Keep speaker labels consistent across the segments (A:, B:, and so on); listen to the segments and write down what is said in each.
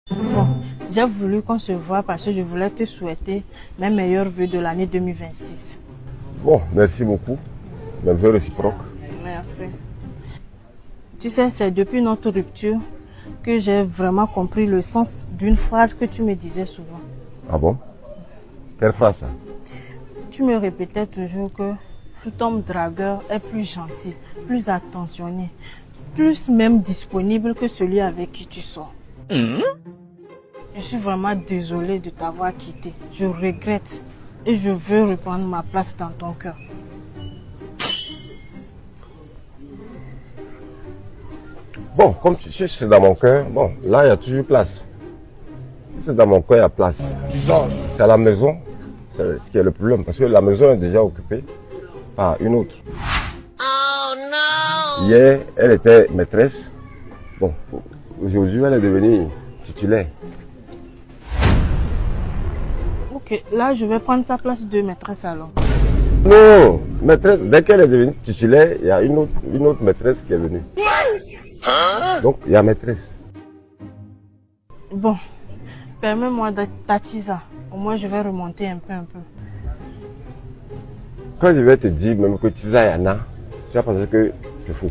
A: Bon, j'ai voulu qu'on se voit parce que je voulais te souhaiter mes meilleurs vœux de l'année 2026.
B: Bon, merci beaucoup. Mes vœux réciproques.
A: Merci. Tu sais, c'est depuis notre rupture que j'ai vraiment compris le sens d'une phrase que tu me disais souvent.
B: Ah bon? Quelle phrase ça?
A: Tu me répétais toujours que tout homme dragueur est plus gentil, plus attentionné, plus même disponible que celui avec qui tu sors. Je suis vraiment désolée de t'avoir quitté. Je regrette et je veux reprendre ma place dans ton cœur.
B: Bon, comme tu sais, c'est dans mon cœur. Bon, là, il y a toujours place. Si c'est dans mon cœur, il y a place. C'est à la maison, c'est ce qui est le problème. Parce que la maison est déjà occupée par une autre. Oh non! Hier, elle était maîtresse. Bon, aujourd'hui, elle est devenue titulaire.
A: Ok, là je vais prendre sa place de maîtresse alors.
B: Non, maîtresse, dès qu'elle est devenue titulaire, il y a une autre maîtresse qui est venue. Donc, il y a maîtresse.
A: Bon, permets-moi d'être Tatiza. Au moins je vais remonter un peu.
B: Quand je vais te dire même que Tisa Yana, tu vas penser que c'est faux.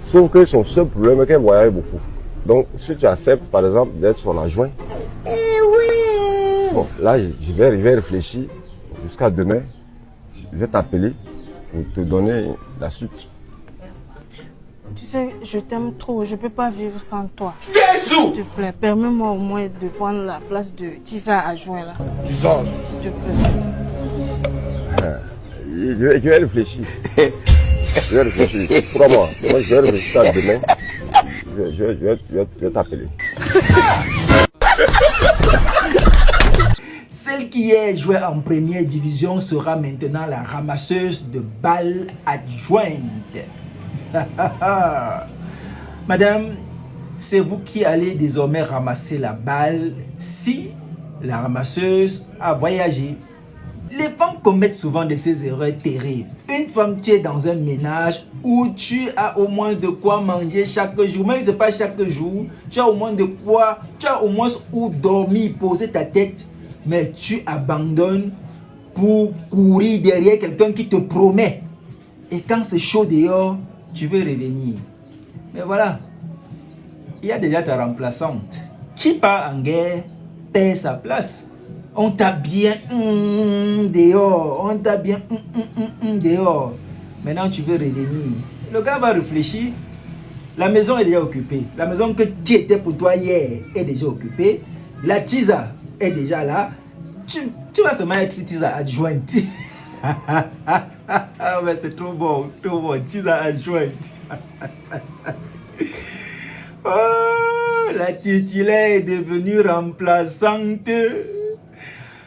B: Sauf que son seul problème est qu'elle voyage beaucoup. Donc, si tu acceptes, par exemple, d'être son adjoint, bon, là, je vais réfléchir jusqu'à demain. Je vais t'appeler pour te donner la suite.
A: Tu sais, je t'aime trop, je ne peux pas vivre sans toi. Jésus! S'il te plaît, permets-moi au moins de prendre la place de Tisa adjoint là. S'il te plaît.
B: Je vais réfléchir. Je vais réfléchir. Crois-moi, moi je vais réfléchir à demain. Je vais t'appeler.
C: Celle qui est jouée en première division sera maintenant la ramasseuse de balles adjointe. Madame, c'est vous qui allez désormais ramasser la balle si la ramasseuse a voyagé. Les femmes commettent souvent de ces erreurs terribles. Une femme, tu es dans un ménage où tu as au moins de quoi manger chaque jour. Même si ce n'est pas chaque jour, tu as au moins de quoi, tu as au moins où dormir, poser ta tête. Mais tu abandonnes pour courir derrière quelqu'un qui te promet. Et quand c'est chaud dehors, tu veux revenir. Mais voilà, il y a déjà ta remplaçante. Qui part en guerre perd sa place. On t'a bien dehors. On t'a bien dehors. Maintenant, tu veux revenir. Le gars va réfléchir. La maison est déjà occupée. La maison qui était pour toi hier est déjà occupée. La Tisa est déjà là. Tu vas seulement être Tisa adjointe. Mais c'est trop bon. Tisa adjointe. Oh, la titulaire est devenue remplaçante.